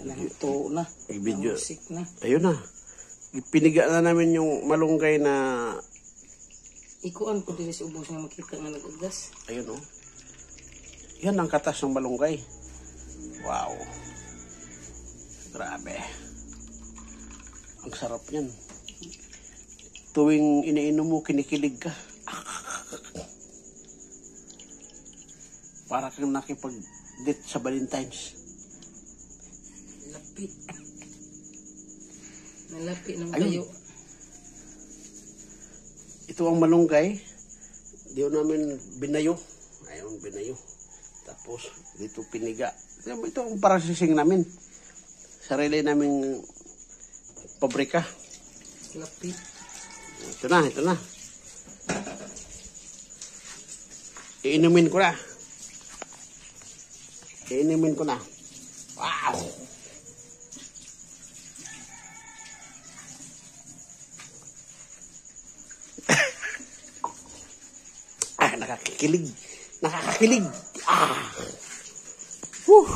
Nato na. I-video. Namusik na. Ayun na. Piniga na namin yung malunggay na... Ikuan ko din sa ubos nga makita nga nag-ugas. Ayun o. Yan ang katas ng malunggay. Wow. Grabe. Ang sarap yan. Tuwing iniinom mo, kinikilig ka. Para kang nakipag-date sa Valentine's. Lapit. Nalapit ng Ayun. tayo. Ito ang malunggay. Diyo namin binayo. Ayun, binayo. Tapos, dito piniga. Ito ang processing namin. Sarili naming pabrika. Lapit. Ito na, ito na. Iinumin ko na. Iinumin ko na. Wow! Nakakakilig. Nakakakilig. Whew.